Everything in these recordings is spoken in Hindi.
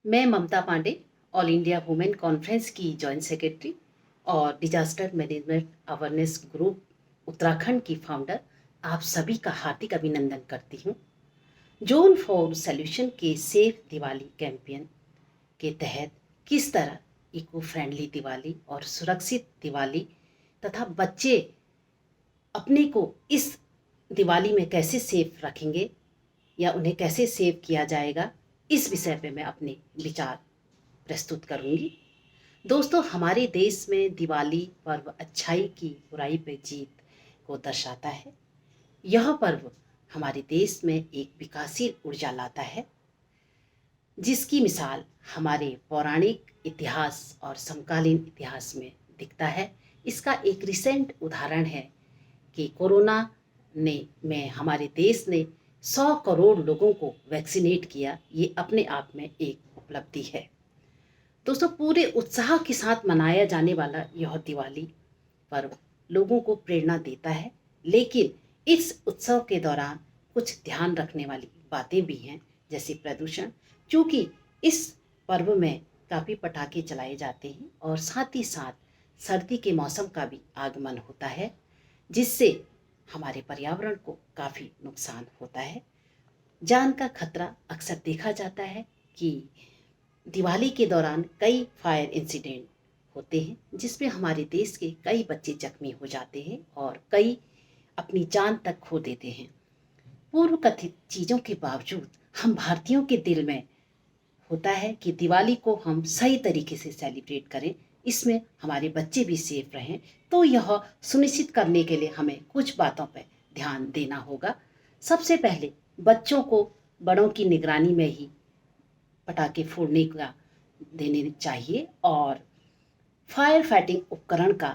मैं Mamta Pandey, all India women conference की जॉइंट सेक्रेटरी और disaster management awareness group Uttarakhand की फाउंडर, आप सभी का हार्दिक अभिनंदन करती हूँ। जोन फॉर सॉल्यूशन के सेफ दिवाली कैंपेन के तहत किस तरह इको फ्रेंडली दिवाली और सुरक्षित दिवाली तथा बच्चे अपने को इस दिवाली में कैसे सेफ रखेंगे या उन्हें कैसे सेव किया जाएगा, इस विषय पे मैं अपने विचार प्रस्तुत करूंगी। दोस्तों, हमारे देश में दिवाली पर्व अच्छाई की बुराई पर जीत को दर्शाता है। यह पर्व हमारे देश में एक विकासशील ऊर्जा लाता है, जिसकी मिसाल हमारे पौराणिक इतिहास और समकालीन इतिहास में दिखता है। इसका एक रिसेंट उदाहरण है कि कोरोना में हमारे देश ने 100 करोड़ लोगों को वैक्सीनेट किया। ये अपने आप में एक उपलब्धि है। दोस्तों, पूरे उत्साह के साथ मनाया जाने वाला यह दिवाली पर्व लोगों को प्रेरणा देता है, लेकिन इस उत्सव के दौरान कुछ ध्यान रखने वाली बातें भी हैं, जैसे प्रदूषण। क्योंकि इस पर्व में काफ़ी पटाखे चलाए जाते हैं और साथ ही साथ सर्दी के मौसम का भी आगमन होता है, जिससे हमारे पर्यावरण को काफ़ी नुकसान होता है। जान का खतरा अक्सर देखा जाता है कि दिवाली के दौरान कई फायर इंसिडेंट होते हैं, जिसमें हमारे देश के कई बच्चे जख्मी हो जाते हैं और कई अपनी जान तक खो देते हैं। पूर्व कथित चीज़ों के बावजूद हम भारतीयों के दिल में होता है कि दिवाली को हम सही तरीके से सेलिब्रेट करें, इसमें हमारे बच्चे भी सेफ रहें। तो यह सुनिश्चित करने के लिए हमें कुछ बातों पर ध्यान देना होगा। सबसे पहले बच्चों को बड़ों की निगरानी में ही पटाखे फोड़ने का देने चाहिए और फायर फाइटिंग उपकरण का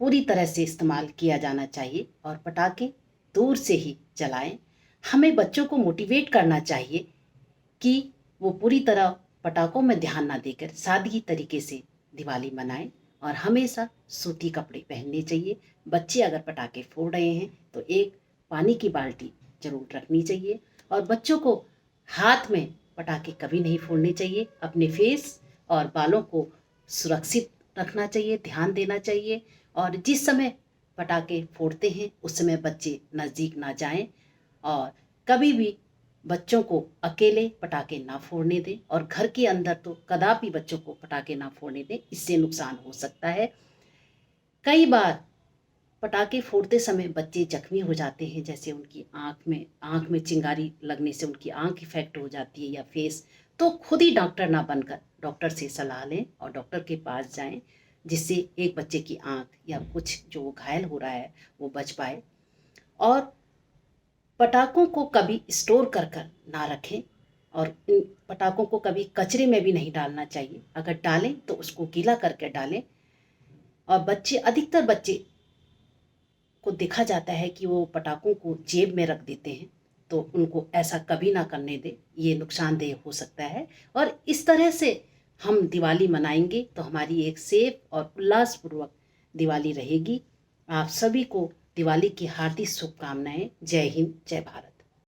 पूरी तरह से इस्तेमाल किया जाना चाहिए और पटाखे दूर से ही जलाएं। हमें बच्चों को मोटिवेट करना चाहिए कि वो पूरी तरह पटाखों में ध्यान ना देकर सादगी तरीके से दिवाली मनाएं और हमेशा सूती कपड़े पहनने चाहिए। बच्चे अगर पटाखे फोड़ रहे हैं तो एक पानी की बाल्टी जरूर रखनी चाहिए और बच्चों को हाथ में पटाखे कभी नहीं फोड़ने चाहिए। अपने फेस और बालों को सुरक्षित रखना चाहिए, ध्यान देना चाहिए और जिस समय पटाखे फोड़ते हैं उस समय बच्चे नज़दीक ना जाएं और कभी भी बच्चों को अकेले पटाखे ना फोड़ने दें और घर के अंदर तो कदापि बच्चों को पटाखे ना फोड़ने दें, इससे नुकसान हो सकता है। कई बार पटाखे फोड़ते समय बच्चे जख्मी हो जाते हैं, जैसे उनकी आँख में चिंगारी लगने से उनकी आँख इफेक्ट हो जाती है या फेस। तो खुद ही डॉक्टर ना बनकर डॉक्टर से सलाह लें और डॉक्टर के पास जाएं, जिससे एक बच्चे की आँख या कुछ जो घायल हो रहा है वो बच पाए। और पटाखों को कभी स्टोर कर ना रखें और इन पटाखों को कभी कचरे में भी नहीं डालना चाहिए। अगर डालें तो उसको गीला करके डालें। और अधिकतर बच्चे को देखा जाता है कि वो पटाखों को जेब में रख देते हैं, तो उनको ऐसा कभी ना करने दें, ये नुकसानदेह हो सकता है। और इस तरह से हम दिवाली मनाएंगे तो हमारी एक सेफ और उल्लासपूर्वक दिवाली रहेगी। आप सभी को दिवाली की हार्दिक शुभकामनाएं। जय हिंद, जय भारत।